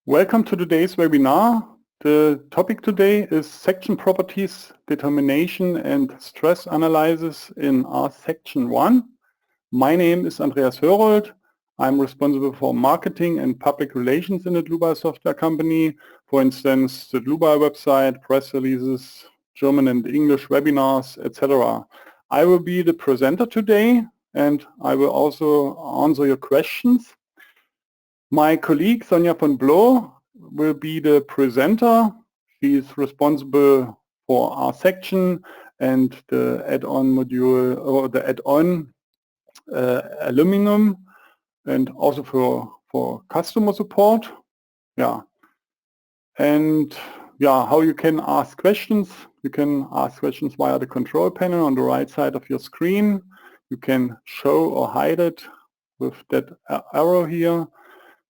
Welcome to today's webinar. The topic today is section properties, determination and stress analysis in our section 1. My name is Andreas Hörold. I'm responsible for marketing and public relations in the Dlubal Software company. For instance, the Dlubal website, press releases, German and English webinars, etc. I will be the presenter today and I will also answer your questions. My colleague Sonja von Bloh will be the presenter. She is responsible for our section and the add-on module or the add-on aluminum and also for customer support. And how you can ask questions. You can ask questions via the control panel on the right side of your screen. You can show or hide it with that arrow here.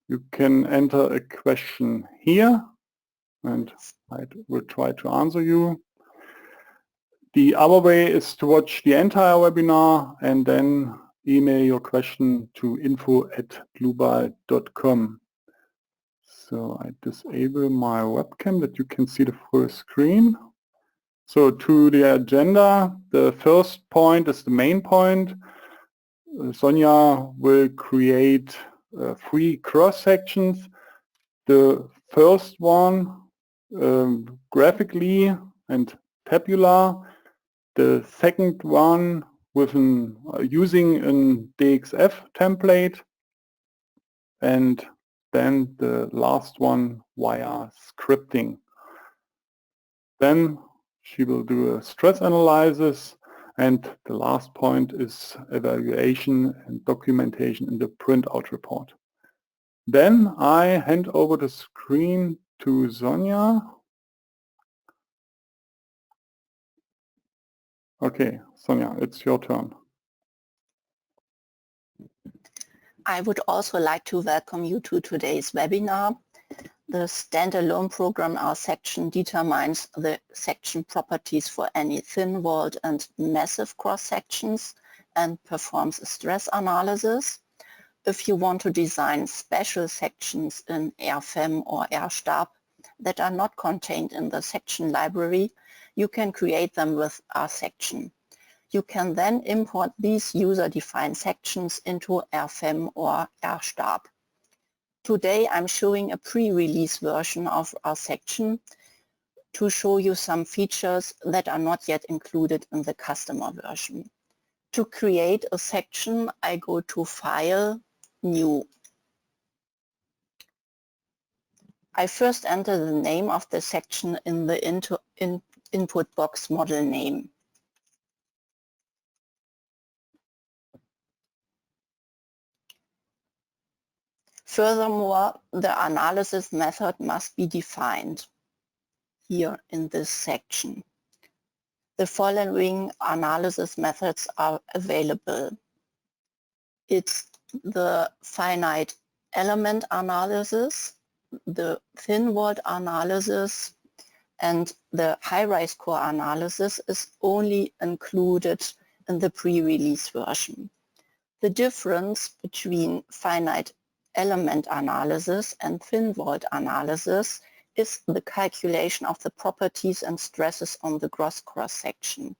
You can enter a question here and I will try to answer you. The other way is to watch the entire webinar and then email your question to info@dlubal.com. So I disable my webcam that you can see the full screen. So to the agenda, the first point is the main point. Sonja will create 3 cross sections. The first one graphically and tabular. The second one with using an DXF template, and then the last one via scripting. Then she will do a stress analysis, and the last point is evaluation and documentation in the printout report. Then I hand over the screen to Sonja. Okay, Sonja, it's your turn. I would also like to welcome you to today's webinar. The standalone program R section determines the section properties for any thin-walled and massive cross-sections and performs a stress analysis. If you want to design special sections in RFEM or RStab that are not contained in the section library, you can create them with R section. You can then import these user-defined sections into RFEM or RStab. Today I'm showing a pre-release version of our section to show you some features that are not yet included in the customer version. To create a section, I go to File, New. I first enter the name of the section in the input box model name. Furthermore, the analysis method must be defined here in this section. The following analysis methods are available. It's the finite element analysis, the thin-walled analysis, and the high-rise core analysis is only included in the pre-release version. The difference between finite element analysis and thin-walled analysis is the calculation of the properties and stresses on the gross cross-section.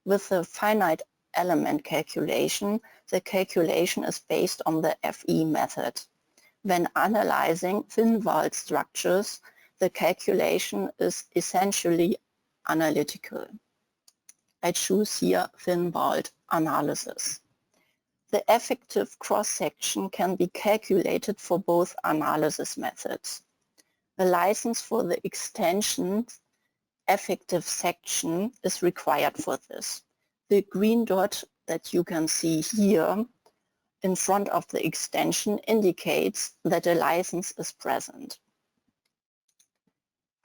With the finite element calculation, the calculation is based on the FE method. When analyzing thin-walled structures, the calculation is essentially analytical. I choose here thin-walled analysis. The effective cross-section can be calculated for both analysis methods. The license for the extension effective section is required for this. The green dot that you can see here in front of the extension indicates that a license is present.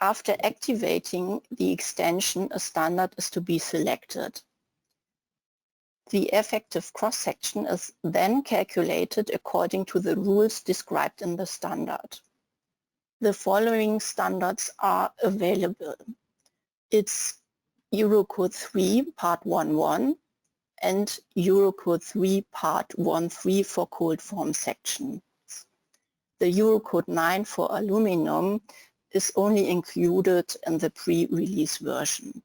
After activating the extension, a standard is to be selected. The effective cross-section is then calculated according to the rules described in the standard. The following standards are available. It's Eurocode 3 Part 1.1 and Eurocode 3 Part 1.3 for cold form sections. The Eurocode 9 for aluminum is only included in the pre-release version.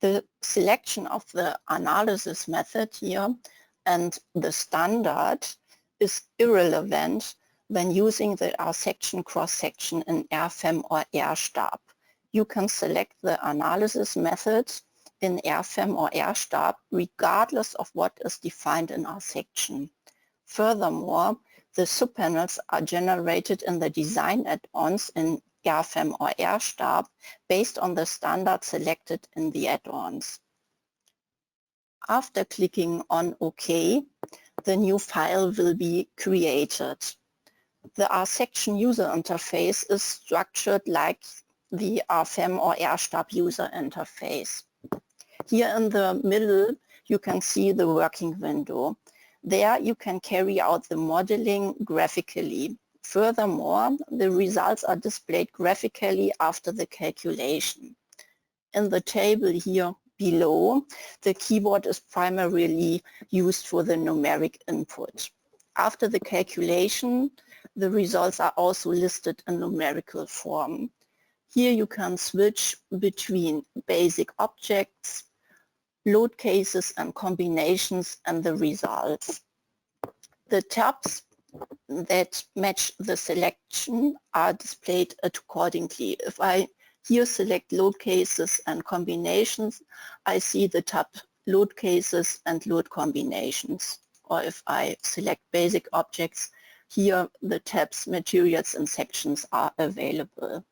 The selection of the analysis method here and the standard is irrelevant when using the R-section cross-section in RFEM or RStab. You can select the analysis method in RFEM or RStab regardless of what is defined in R-section. Furthermore, the subpanels are generated in the design add-ons in RFEM or RStab based on the standard selected in the add-ons. After clicking on OK, the new file will be created. The R-section user interface is structured like the RFEM or RStab user interface. Here in the middle, you can see the working window. There you can carry out the modeling graphically. Furthermore, the results are displayed graphically after the calculation. In the table here below, the keyboard is primarily used for the numeric input. After the calculation, the results are also listed in numerical form. Here you can switch between basic objects, load cases and combinations, and the results. The tabs that match the selection are displayed accordingly. If I here select load cases and combinations, I see the tab load cases and load combinations. Or if I select basic objects, here the tabs materials and sections are available.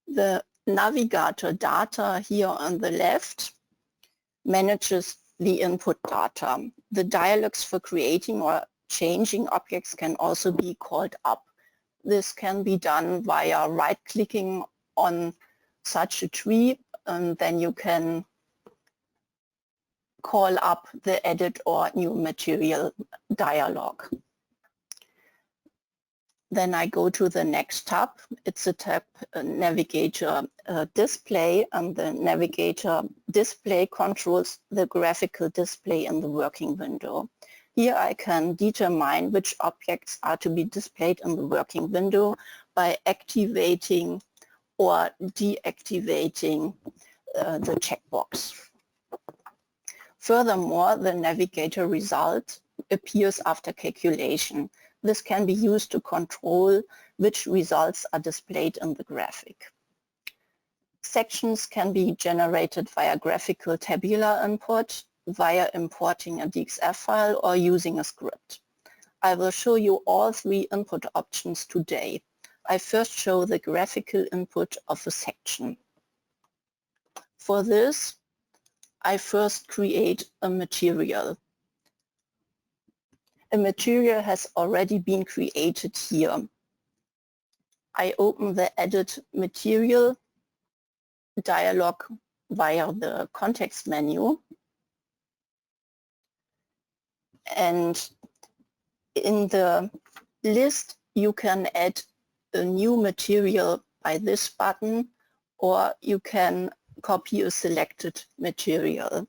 The navigator data here on the left manages the input data. The dialogues for creating or changing objects can also be called up. This can be done via right-clicking on such a tree, and then you can call up the edit or new material dialog. Then I go to the next tab. It's a tab Navigator Display, and the Navigator Display controls the graphical display in the working window. Here I can determine which objects are to be displayed in the working window by activating or deactivating the checkbox. Furthermore, the navigator result appears after calculation. This can be used to control which results are displayed in the graphic. Sections can be generated via graphical tabular input, via importing a DXF file, or using a script. I will show you all three input options today. I first show the graphical input of a section. For this, I first create a material. A material has already been created here. I open the Edit Material dialog via the context menu. And in the list, you can add a new material by this button, or you can copy a selected material.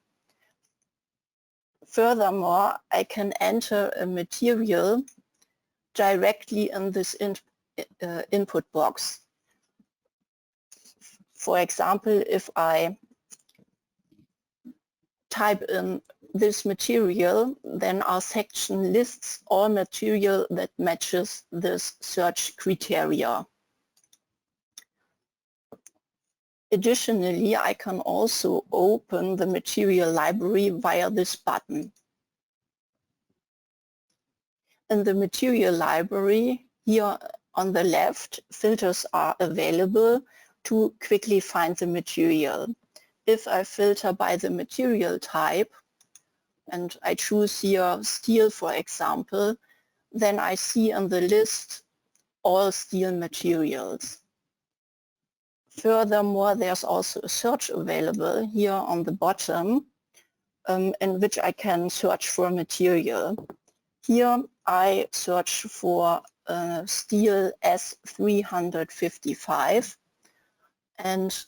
Furthermore, I can enter a material directly in this input box. For example, if I type in this material, then our section lists all material that matches this search criteria. Additionally, I can also open the material library via this button. In the material library, here on the left, filters are available to quickly find the material. If I filter by the material type, and I choose here steel, for example, then I see in the list all steel materials. Furthermore, there's also a search available here on the bottom in which I can search for material. Here I search for steel S355 and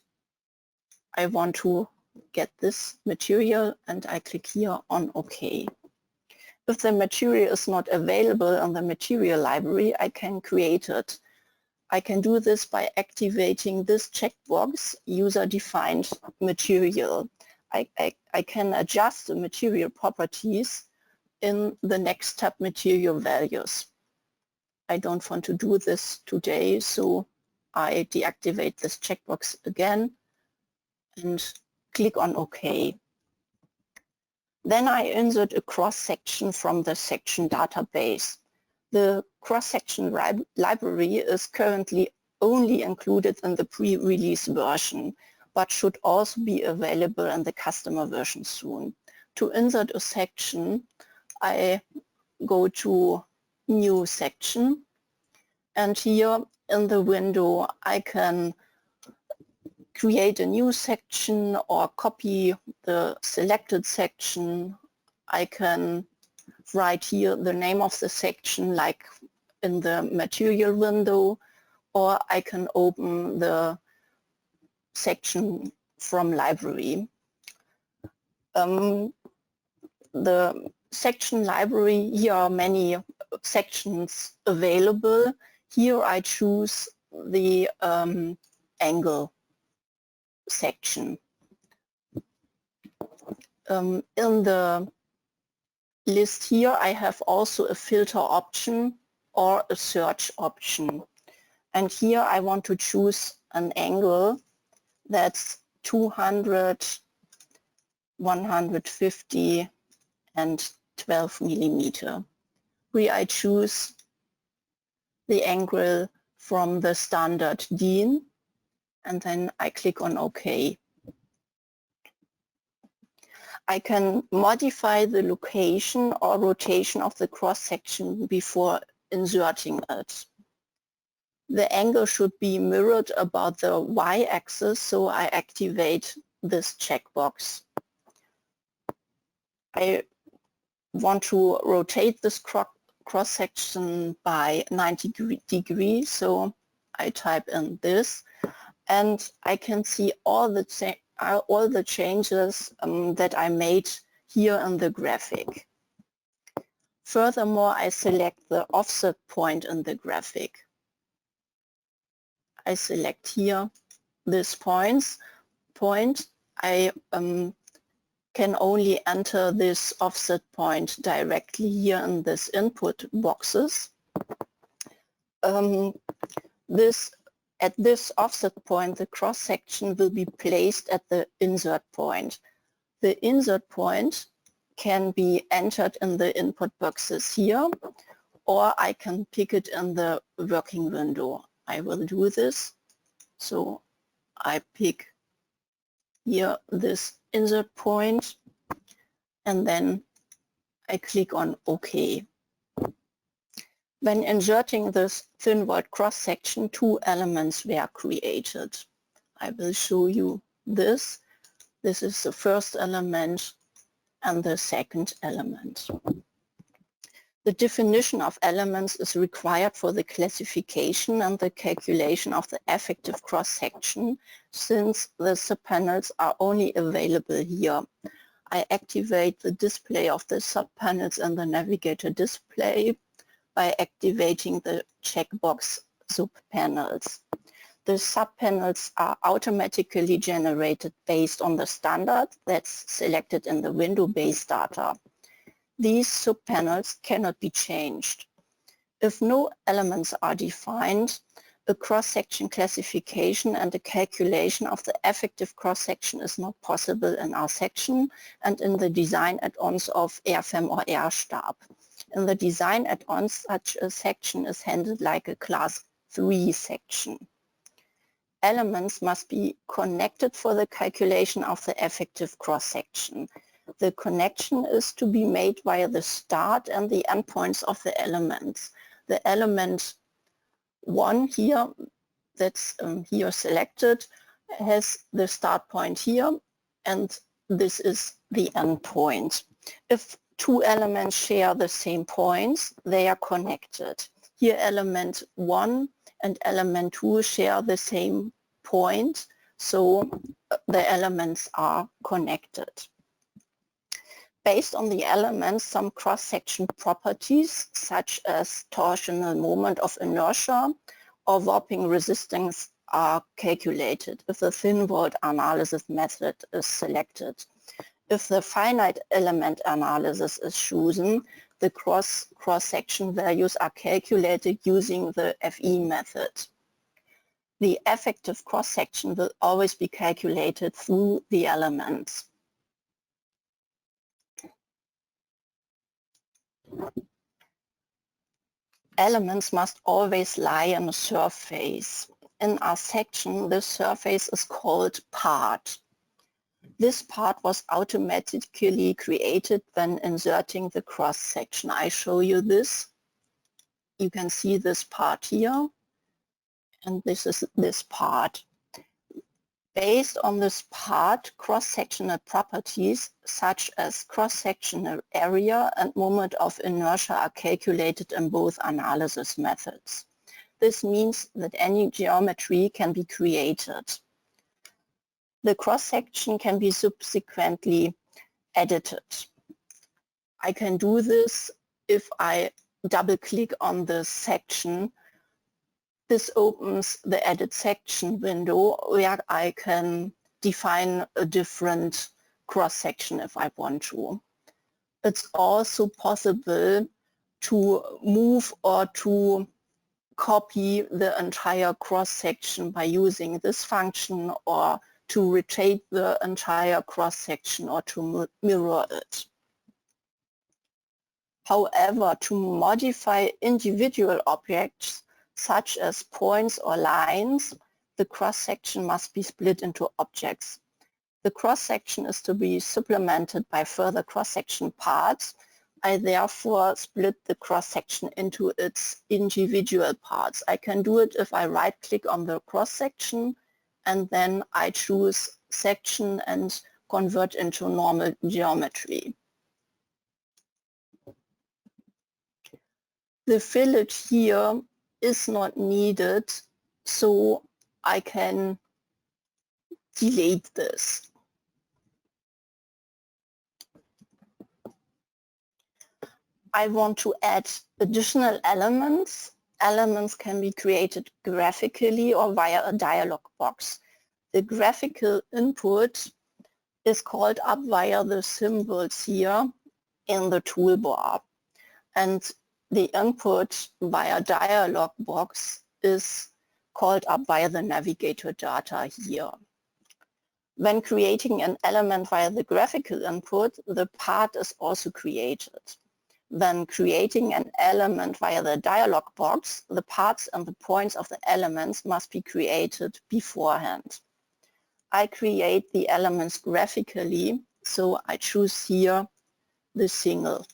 I want to get this material and I click here on OK. If the material is not available in the material library, I can create it. I can do this by activating this checkbox, user-defined material. I can adjust the material properties in the next tab, material values. I don't want to do this today, so I deactivate this checkbox again and click on OK. Then I insert a cross-section from the section database. The cross-section library is currently only included in the pre-release version, but should also be available in the customer version soon. To insert a section, I go to New Section, and here in the window I can create a new section or copy the selected section. I can write here the name of the section like in the material window, or I can open the section from library. The section library, here are many sections available. Here I choose the angle section. In the list here I have also a filter option or a search option. And here I want to choose an angle that's 200, 150 and 12 millimeter. Here I choose the angle from the standard DIN, and then I click on OK. I can modify the location or rotation of the cross-section before inserting it. The angle should be mirrored about the y-axis, so I activate this checkbox. I want to rotate this cross-section by 90 degrees, so I type in this, and I can see all the changes that I made here in the graphic. Furthermore, I select the offset point in the graphic. I select here this point. I can only enter this offset point directly here in this input boxes. At this offset point, the cross-section will be placed at the insert point. The insert point can be entered in the input boxes here, or I can pick it in the working window. I will do this. So I pick here this insert point, and then I click on OK. When inserting this thin void cross-section, two elements were created. I will show you this. This is the first element and the second element. The definition of elements is required for the classification and the calculation of the effective cross-section, since the subpanels are only available here. I activate the display of the subpanels in the navigator display by activating the checkbox subpanels. The subpanels are automatically generated based on the standard that's selected in the window-based data. These subpanels cannot be changed. If no elements are defined, a cross-section classification and a calculation of the effective cross-section is not possible in our section and in the design add-ons of RFEM or RStab. In the design add-ons, such a section is handled like a class 3 section. Elements must be connected for the calculation of the effective cross-section. The connection is to be made via the start and the endpoints of the elements. The element 1 here, that's here selected, has the start point here, and this is the endpoint. If two elements share the same points, they are connected. Here element 1 and element 2 share the same point, so the elements are connected. Based on the elements, some cross-section properties, such as torsional moment of inertia or warping resistance, are calculated if the thin-walled analysis method is selected. If the finite element analysis is chosen, the cross-section values are calculated using the FE method. The effective cross-section will always be calculated through the elements. Elements must always lie on a surface. In our section, this surface is called part. This part was automatically created when inserting the cross-section. I show you this. You can see this part here, and this is this part. Based on this part, cross-sectional properties such as cross-sectional area and moment of inertia are calculated in both analysis methods. This means that any geometry can be created. The cross-section can be subsequently edited. I can do this if I double-click on the section. This opens the Edit Section window where I can define a different cross-section if I want to. It's also possible to move or to copy the entire cross-section by using this function, or to rotate the entire cross-section, or to mirror it. However, to modify individual objects, such as points or lines, the cross-section must be split into objects. The cross-section is to be supplemented by further cross-section parts. I therefore split the cross-section into its individual parts. I can do it if I right-click on the cross-section and then I choose section and convert into normal geometry. The fillet here is not needed, so I can delete this. I want to add additional elements. Elements can be created graphically or via a dialog box. The graphical input is called up via the symbols here in the toolbar, and the input via dialog box is called up via the navigator data here. When creating an element via the graphical input, the part is also created. When creating an element via the dialog box, the parts and the points of the elements must be created beforehand. I create the elements graphically, so I choose here the single.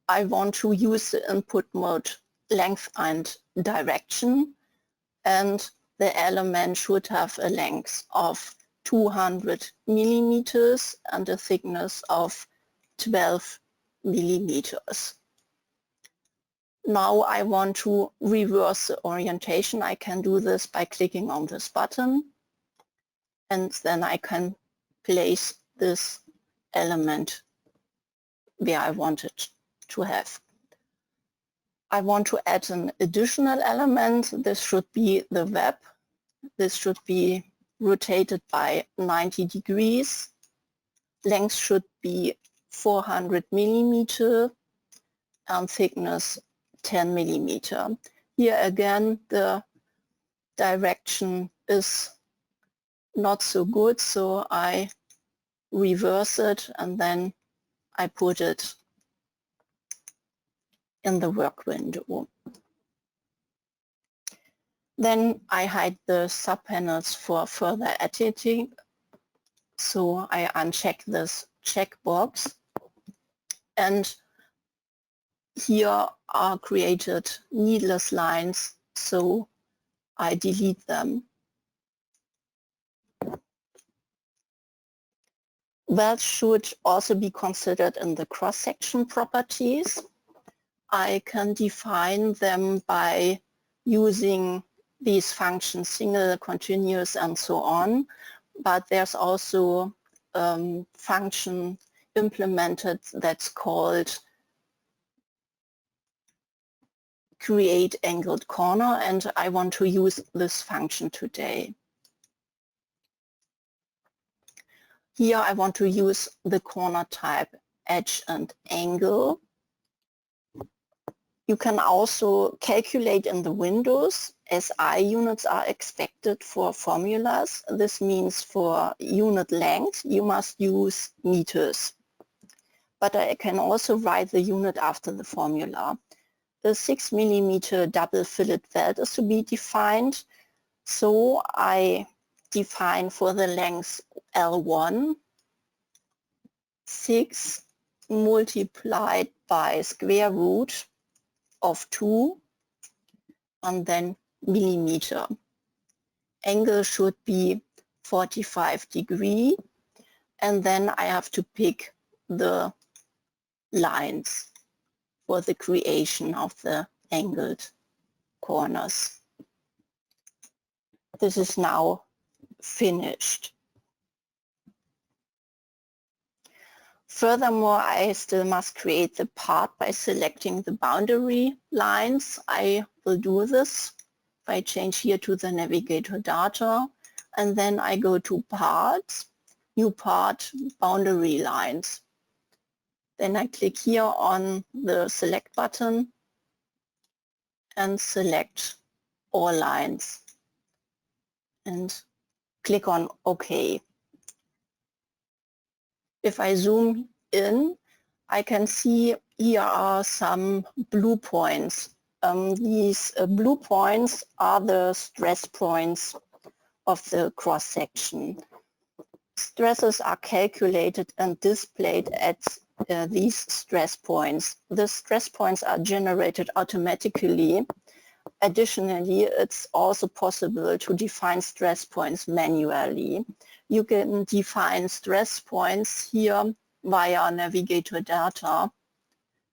I want to use the input mode length and direction, and the element should have a length of 200 millimeters and a thickness of 12 millimeters. Now I want to reverse the orientation. I can do this by clicking on this button, and then I can place this element where I want it to have. I want to add an additional element. This should be the web. This should be rotated by 90 degrees. Length should be 400 millimeter and thickness 10 millimeter. Here again, the direction is not so good, so I reverse it and then I put it in the work window. Then I hide the subpanels for further editing. So I uncheck this checkbox, and here are created needless lines, so I delete them. That should also be considered in the cross-section properties. I can define them by using these functions, single, continuous, and so on. But there's also function implemented that's called create angled corner, and I want to use this function today. Here I want to use the corner type edge and angle. You can also calculate in the windows. SI units are expected for formulas. This means for unit length you must use meters. But I can also write the unit after the formula. The 6 millimeter double fillet welt is to be defined. So I define for the length L1 6 multiplied by square root of 2 and then millimeter. Angle should be 45 degrees, and then I have to pick the lines for the creation of the angled corners. This is now finished. Furthermore, I still must create the part by selecting the boundary lines. I will do this if I change here to the navigator data, and then I go to parts, new part, boundary lines. Then I click here on the select button and select all lines and click on OK. If I zoom in, I can see here are some blue points. These blue points are the stress points of the cross-section. Stresses are calculated and displayed at these stress points. The stress points are generated automatically. Additionally, it's also possible to define stress points manually. You can define stress points here via navigator data.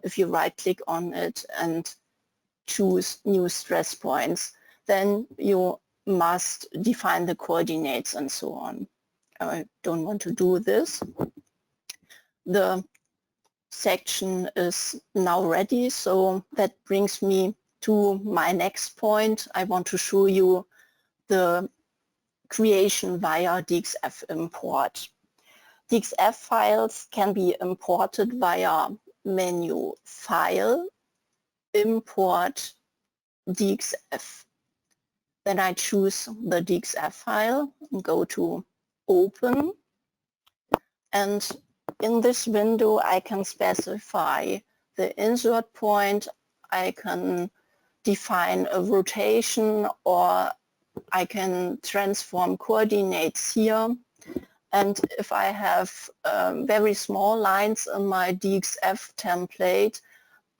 If you right-click on it and choose new stress points, then you must define the coordinates and so on. I don't want to do this. The section is now ready, so that brings me to my next point. I want to show you the creation via DXF import. DXF files can be imported via menu File, Import, DXF. Then I choose the DXF file and go to Open. And in this window I can specify the insert point, I can define a rotation, or I can transform coordinates here. And if I have very small lines in my DXF template,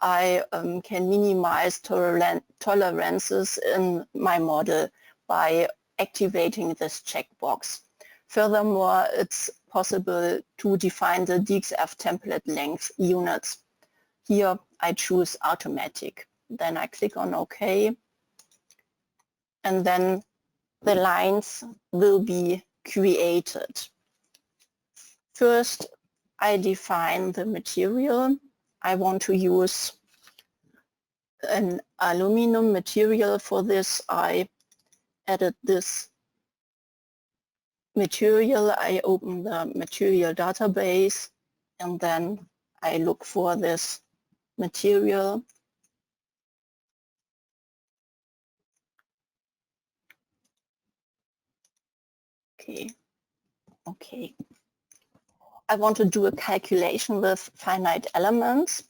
I can minimize tolerances in my model by activating this checkbox. Furthermore, it's possible to define the DXF template length units. Here I choose automatic. Then I click on OK. And then the lines will be created. First, I define the material. I want to use an aluminum material. For this, I added this material. I open the material database and then I look for this material. Okay. I want to do a calculation with finite elements.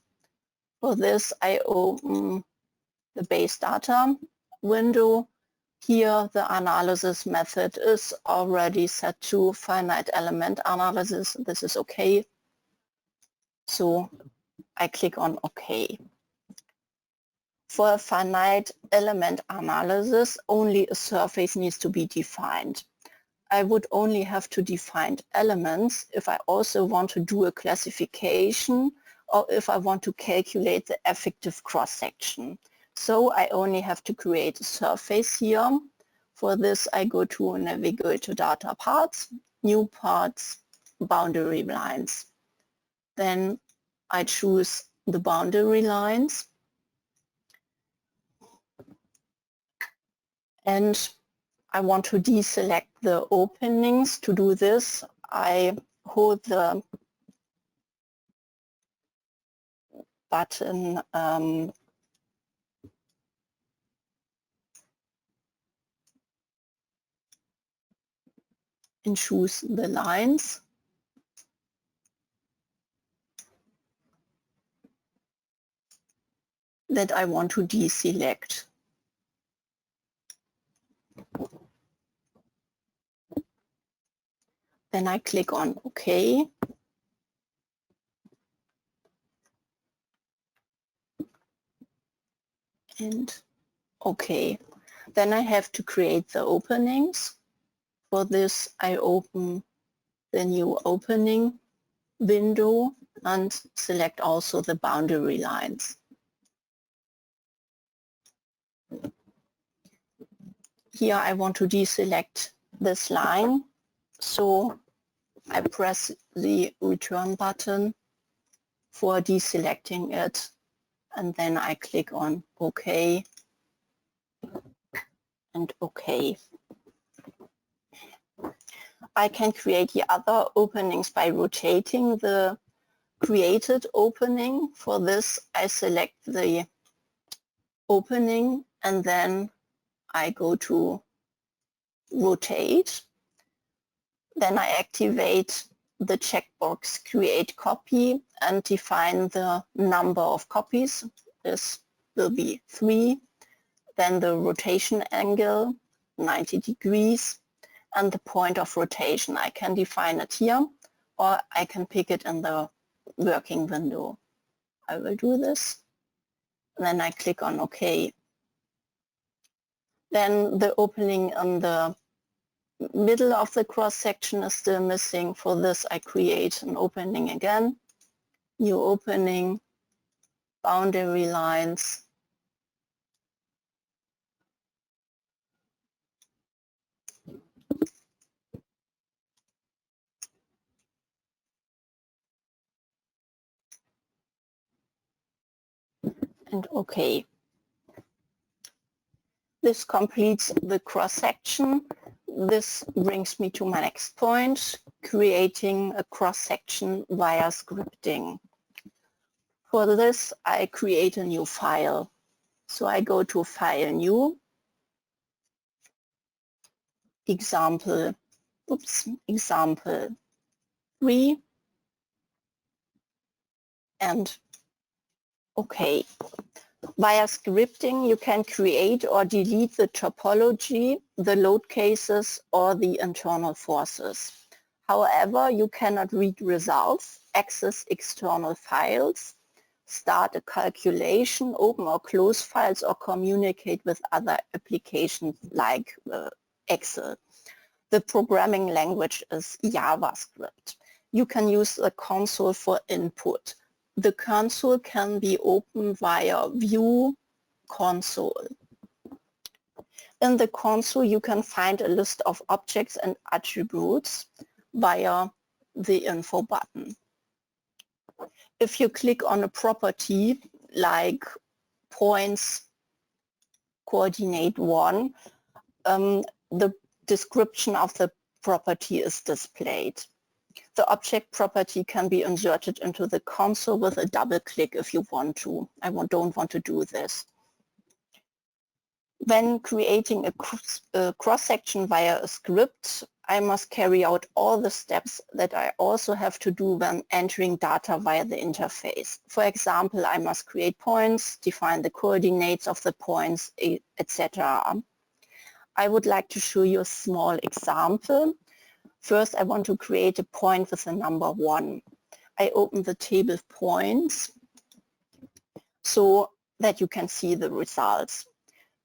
For this, I open the base data window. Here, the analysis method is already set to finite element analysis. This is okay. So I click on OK. For a finite element analysis, only a surface needs to be defined. I would only have to define elements if I also want to do a classification or if I want to calculate the effective cross-section. So I only have to create a surface here. For this, I go to navigator data parts, new parts, boundary lines. Then I choose the boundary lines and I want to deselect the openings. To do this, I hold the button and choose the lines. That I want to deselect. Then I click on OK. And OK. Then I have to create the openings. For this, I open the new opening window and select also the boundary lines. Here I want to deselect this line, so I press the return button for deselecting it, and then I click on OK and OK. I can create the other openings by rotating the created opening. For this, I select the opening and then I go to rotate. Then I activate the checkbox create copy and define the number of copies. This will be 3. Then the rotation angle, 90 degrees, and the point of rotation. I can define it here or I can pick it in the working window. I will do this. And then I click on OK. Then the opening in the middle of the cross section is still missing. For this, I create an opening again. New opening, boundary lines. And OK. This completes the cross section. This brings me to my next point, creating a cross section via scripting. For this, I create a new file. So I go to File, New, Example 3, and OK. Via scripting, you can create or delete the topology, the load cases, or the internal forces. However, you cannot read results, access external files, start a calculation, open or close files, or communicate with other applications like Excel. The programming language is JavaScript. You can use the console for input. The console can be opened via View Console. In the console, you can find a list of objects and attributes via the Info button. If you click on a property like points coordinate 1, the description of the property is displayed. The object property can be inserted into the console with a double click if you want to. I don't want to do this. When creating a cross-section via a script, I must carry out all the steps that I also have to do when entering data via the interface. For example, I must create points, define the coordinates of the points, etc. I would like to show you a small example. First, I want to create a point with the number 1. I open the table of points so that you can see the results.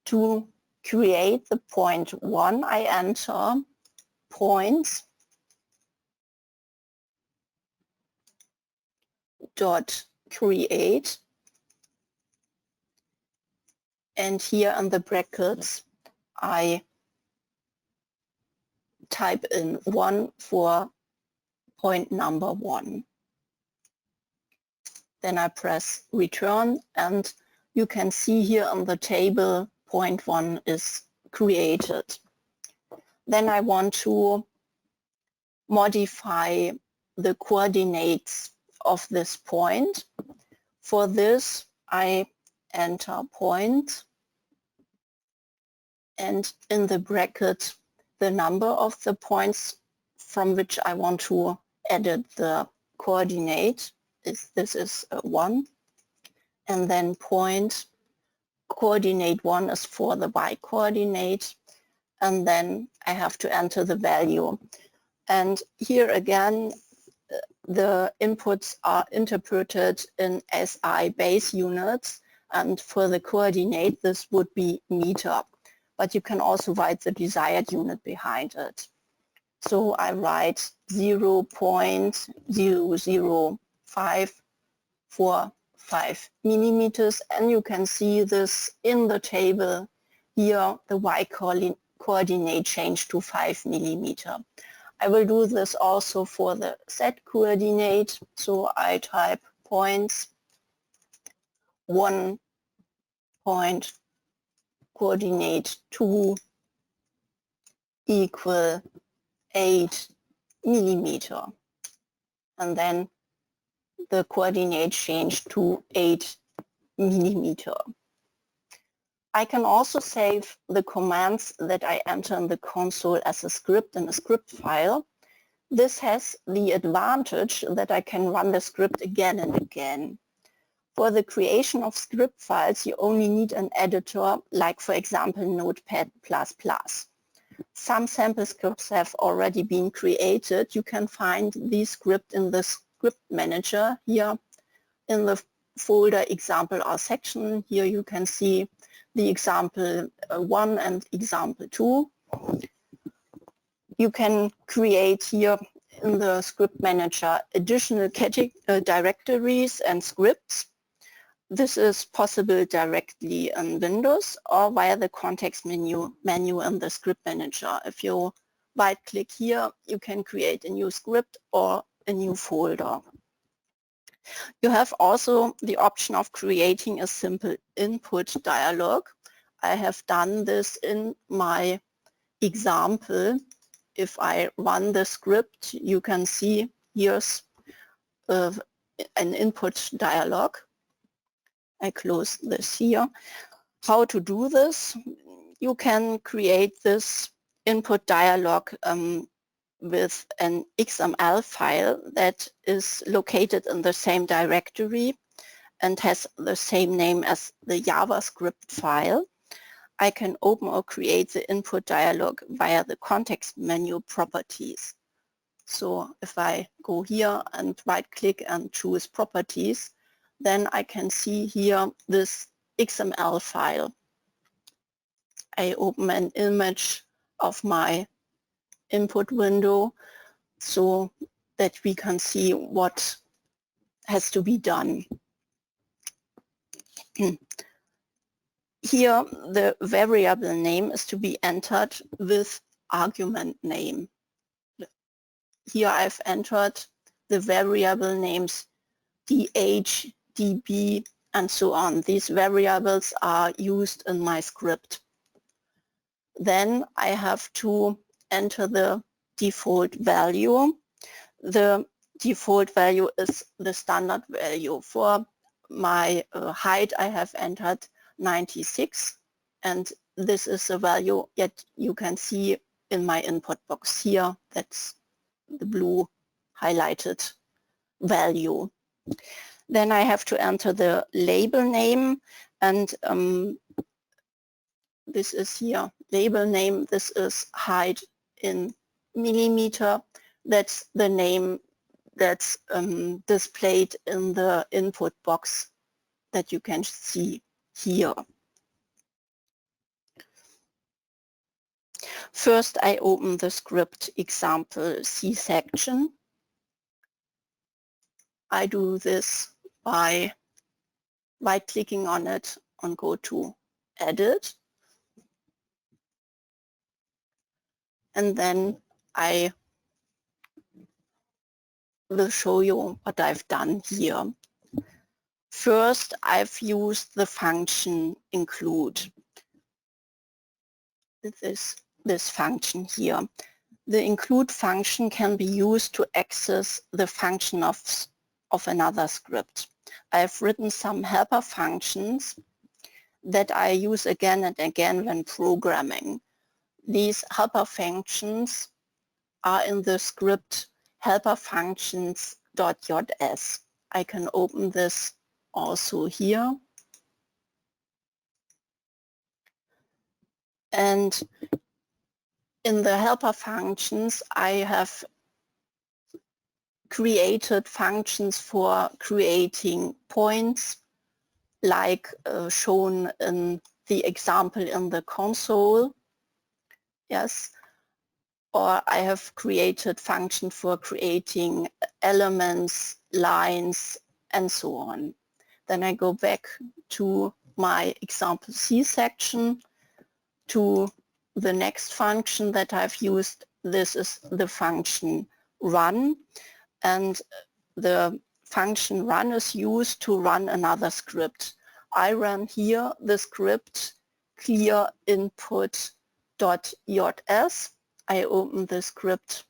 To create the point 1, I enter points dot create, and here in the brackets I type in 1 for point number 1. Then I press return, and you can see here on the table point 1 is created. Then I want to modify the coordinates of this point. For this, I enter point, and in the bracket the number of the points from which I want to edit the coordinate. This is 1, and then point coordinate 1 is for the y coordinate, and then I have to enter the value. And here again, the inputs are interpreted in SI base units, and for the coordinate this would be meter, but you can also write the desired unit behind it. So I write 0.00545 millimeters, and you can see this in the table here, the y coordinate changed to 5 millimeter. I will do this also for the z coordinate, so I type points 1 point coordinate 2 equal 8 millimeter, and then the coordinate changed to 8 millimeter. I can also save the commands that I enter in the console as a script in a script file. This has the advantage that I can run the script again and again. For the creation of script files, you only need an editor, like for example Notepad++. Some sample scripts have already been created. You can find these scripts in the script manager here in the folder example or section. Here you can see the example 1 and example 2. You can create here in the script manager additional directories and scripts. This is possible directly in Windows or via the context menu in the script manager. If you right click here, you can create a new script or a new folder. You have also the option of creating a simple input dialog. I have done this in my example. If I run the script, you can see here's an input dialog. I close this here. How to do this? You can create this input dialog with an XML file that is located in the same directory and has the same name as the JavaScript file. I can open or create the input dialog via the context menu properties. So if I go here and right click and choose properties, then I can see here this XML file. I open an image of my input window so that we can see what has to be done. Here the variable name is to be entered with argument name. Here I've entered the variable names DH, DB, and so on. These variables are used in my script. Then I have to enter the default value. The default value is the standard value. For my height, I have entered 96, and this is the value that you can see in my input box here. That's the blue highlighted value. Then I have to enter the label name, and this is here, label name. This is height in millimeter. That's the name that's displayed in the input box that you can see here. First, I open the script example C section. I do this by right-clicking on it and go to Edit. And then I will show you what I've done here. First, I've used the function include. This function here. The include function can be used to access the function of another script. I've written some helper functions that I use again and again when programming. These helper functions are in the script helper functions.js. I can open this also here. And in the helper functions, I have created functions for creating points, like shown in the example in the console. Yes. Or I have created functions for creating elements, lines, and so on. Then I go back to my example C section, to the next function that I've used. This is the function run, and the function run is used to run another script. I run here the script clear input.js. I open the script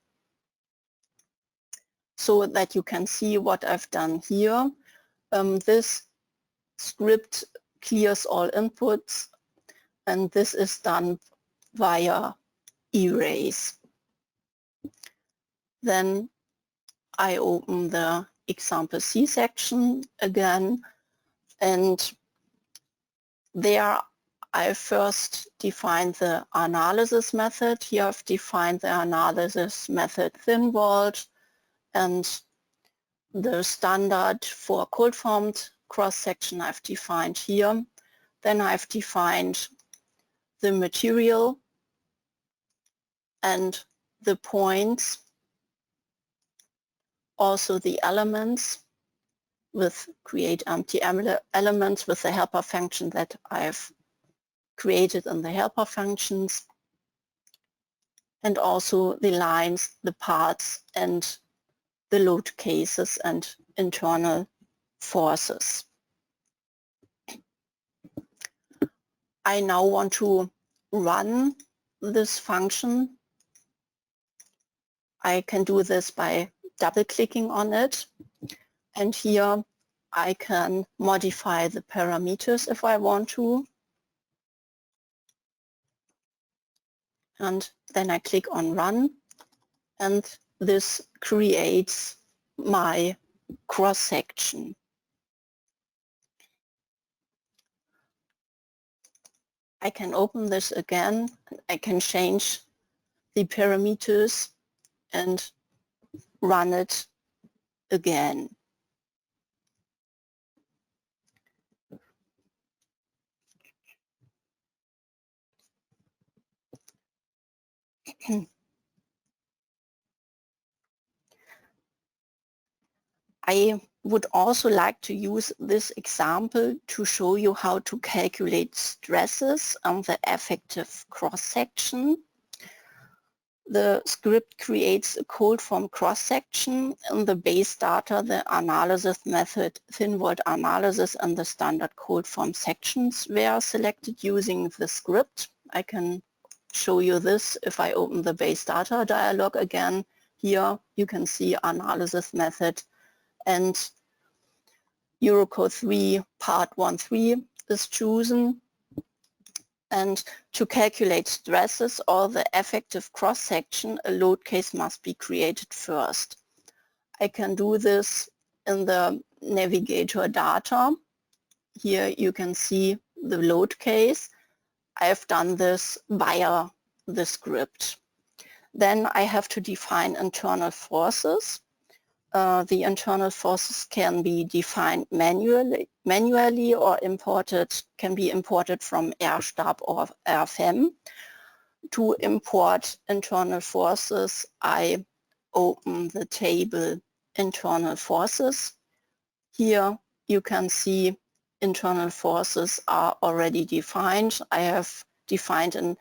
so that you can see what I've done here. This script clears all inputs, and this is done via erase. Then I open the example C section again, and there I first defined the analysis method. Here I've defined the analysis method thin-walled, and the standard for cold-formed cross-section I've defined here. Then I've defined the material and the points, also the elements with create empty elements with the helper function that I've created in the helper functions, and also the lines, the parts, and the load cases and internal forces. I now want to run this function. I can do this by double-clicking on it, and here I can modify the parameters if I want to. And then I click on run, and this creates my cross-section. I can open this again. I can change the parameters and run it again. I would also like to use this example to show you how to calculate stresses on the effective cross-section. The script creates a cold form cross-section. In the base data, the analysis method thin-walled analysis and the standard cold form sections were selected using the script. I can show you this if I open the base data dialog again. Here you can see analysis method, and Eurocode 3 part 1.3 is chosen. And to calculate stresses or the effective cross-section, a load case must be created first. I can do this in the navigator data. Here you can see the load case. I've done this via the script. Then I have to define internal forces. The internal forces can be defined manually or can be imported from RStab or RFEM. To import internal forces, I open the table internal forces. Here you can see internal forces are already defined. I have defined an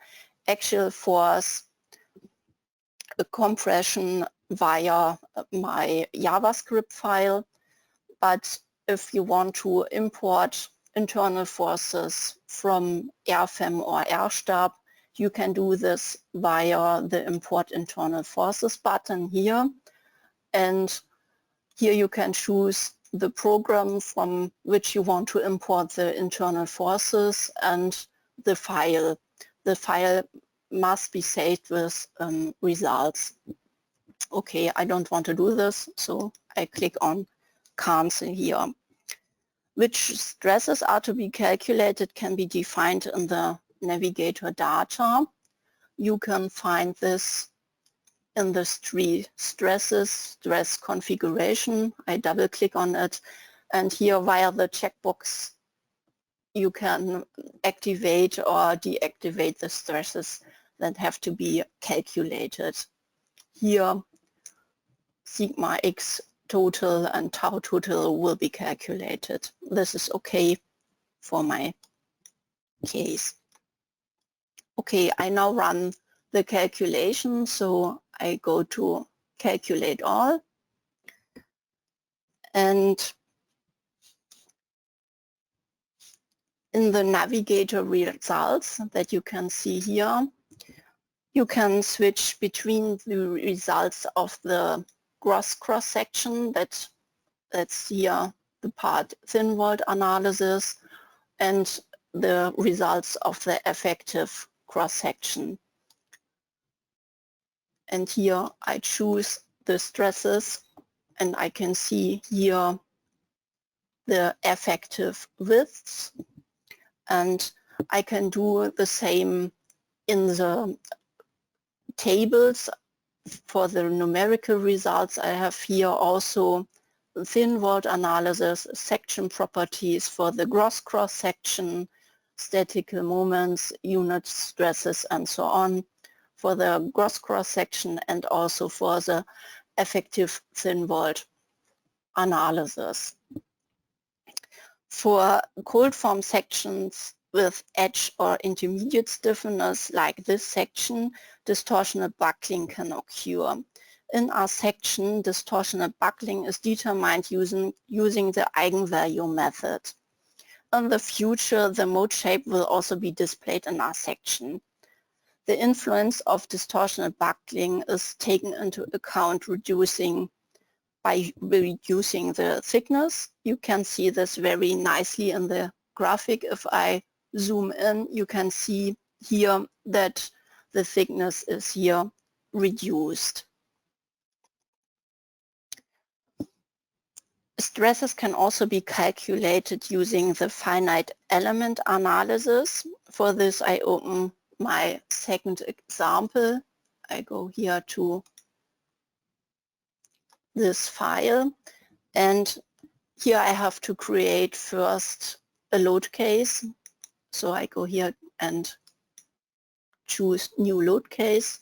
axial force, a compression via my JavaScript file. But if you want to import internal forces from RFEM or RStab, you can do this via the Import Internal Forces button here. And here you can choose the program from which you want to import the internal forces and the file. The file must be saved with results. Okay, I don't want to do this, so I click on cancel here. Which stresses are to be calculated can be defined in the navigator data. You can find this in the tree stresses, stress configuration. I double click on it, and here via the checkbox you can activate or deactivate the stresses that have to be calculated. Here sigma x total and tau total will be calculated. This is okay for my case. Okay, I now run the calculation, so I go to calculate all, and in the navigator results that you can see here, you can switch between the results of the gross cross-section, that's here the part thin wall analysis, and the results of the effective cross-section. And here I choose the stresses, and I can see here the effective widths, and I can do the same in the tables. For the numerical results, I have here also thin wall analysis, section properties for the gross cross-section, statical moments, unit stresses, and so on for the gross cross-section, and also for the effective thin wall analysis. For cold form sections with edge or intermediate stiffness, like this section, distortional buckling can occur. In our section, distortional buckling is determined using the eigenvalue method. In the future, the mode shape will also be displayed in our section. The influence of distortional buckling is taken into account by reducing the thickness. You can see this very nicely in the graphic. If I zoom in, you can see here that the thickness is here reduced. Stresses can also be calculated using the finite element analysis. For this, I open my second example. I go here to this file, and here I have to create first a load case. So I go here and choose new load case.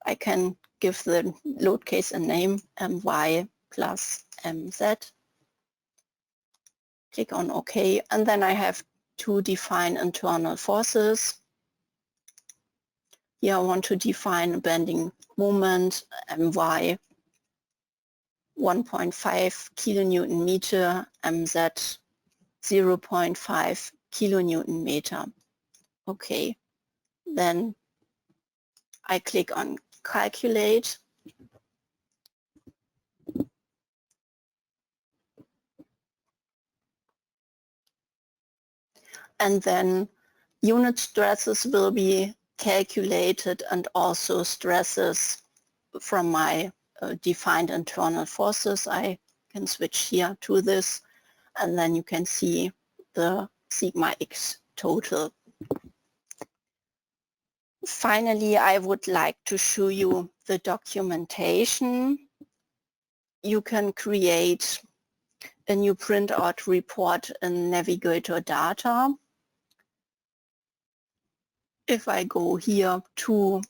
I can give the load case a name, my plus mz. Click on OK, and then I have to define internal forces. Here I want to define a bending moment, my 1.5 kilonewton meter, mz 0.5 kilonewton meter. Okay, then I click on calculate. And then unit stresses will be calculated, and also stresses from my defined internal forces. I can switch here to this, and then you can see the sigma x total. Finally, I would like to show you the documentation. You can create a new printout report in Navigator Data. If I go here to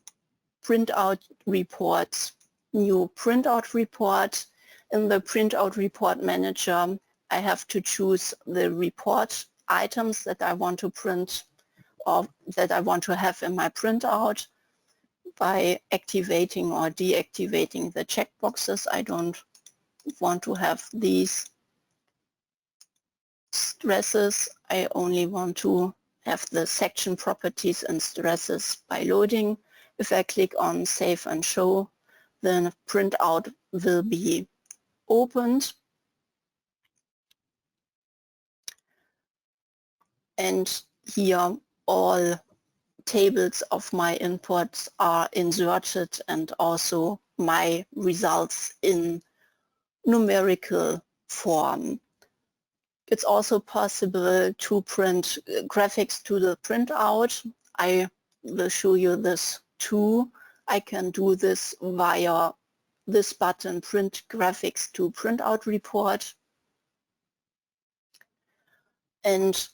printout reports, new printout report, in the printout report manager, I have to choose the report items that I want to print or that I want to have in my printout. by activating or deactivating the checkboxes. I don't want to have these stresses. I only want to have the section properties and stresses by loading. If I click on Save and Show, then printout will be opened. And here all tables of my inputs are inserted, and also my results in numerical form. It's also possible to print graphics to the printout. I will show you this too. I can do this via this button, Print Graphics to Printout Report. And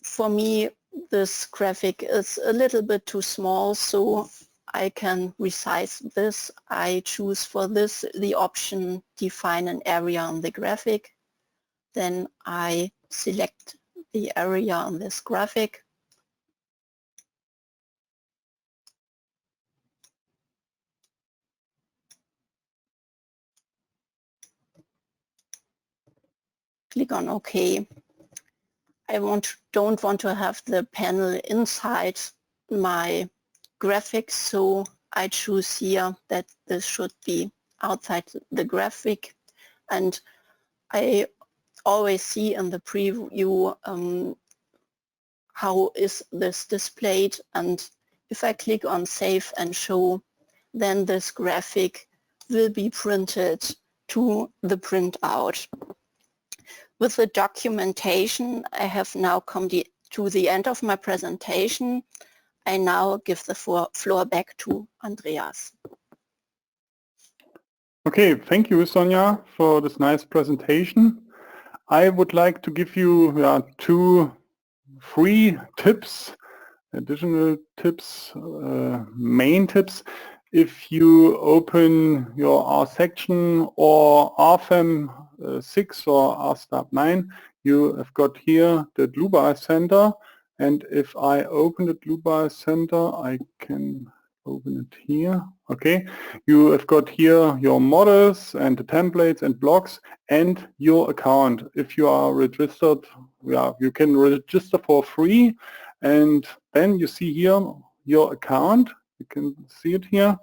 for me, this graphic is a little bit too small, so I can resize this. I choose for this the option Define an area on the graphic. Then I select the area on this graphic. Click on OK. I don't want to have the panel inside my graphics, so I choose here that this should be outside the graphic. And I always see in the preview how is this displayed, and if I click on Save and Show, then this graphic will be printed to the printout. With the documentation, I have now come to the end of my presentation. I now give the floor back to Andreas. Okay, thank you, Sonja, for this nice presentation. I would like to give you two free tips, additional tips, main tips. If you open your RSECTION or RFEM 6 or RSTAP 9, you have got here the Dlubal Center. And if I open the Dlubal Center, I can open it here. Okay, you have got here your models and the templates and blocks and your account. If you are registered, you can register for free, and then you see here your account. You can see it here.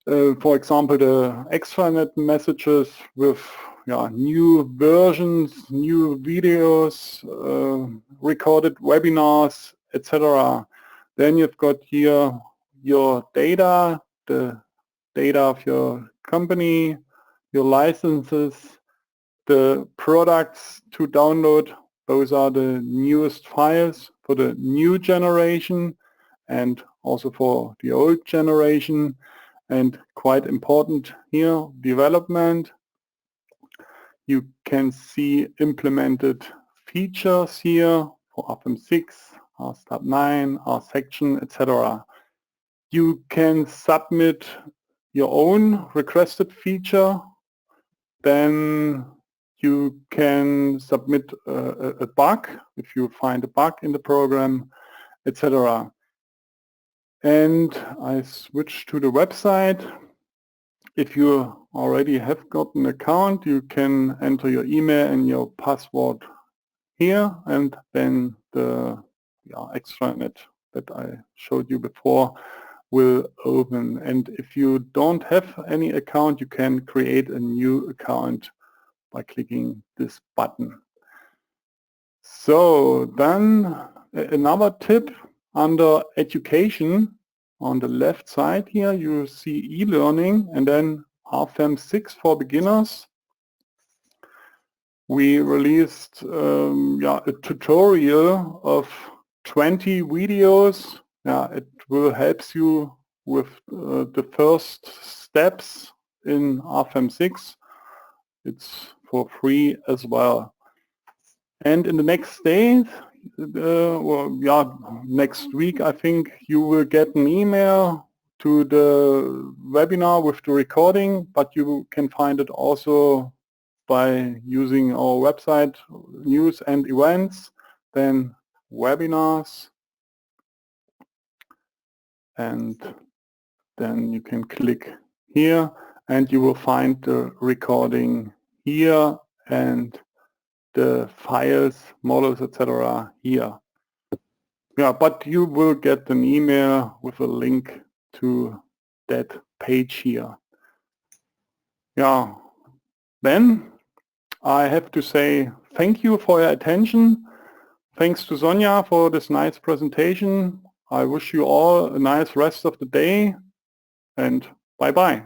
For example, the extranet messages with new versions, new videos, recorded webinars, etc. Then you've got here your data, the data of your company, your licenses, the products to download. Those are the newest files for the new generation and also for the old generation. And quite important here, development. You can see implemented features here for RFEM 6, RSTAP 9, RSECTION, etc. You can submit your own requested feature. Then you can submit a bug if you find a bug in the program, etc. And I switch to the website. If you already have got an account, you can enter your email and your password here, and then the extranet that I showed you before will open. And if you don't have any account, you can create a new account by clicking this button. So then another tip under education, on the left side here you see e-learning and then RFEM 6 for beginners. We released a tutorial of 20 videos. It will help you with the first steps in RFEM 6. It's for free as well. And in the next days, next week, I think you will get an email to the webinar with the recording, but you can find it also by using our website, news and events, then webinars, and then you can click here and you will find the recording here and the files, models, etc. here. Yeah, but you will get an email with a link to that page here. Yeah, then I have to say thank you for your attention. Thanks to Sonja for this nice presentation. I wish you all a nice rest of the day and bye-bye.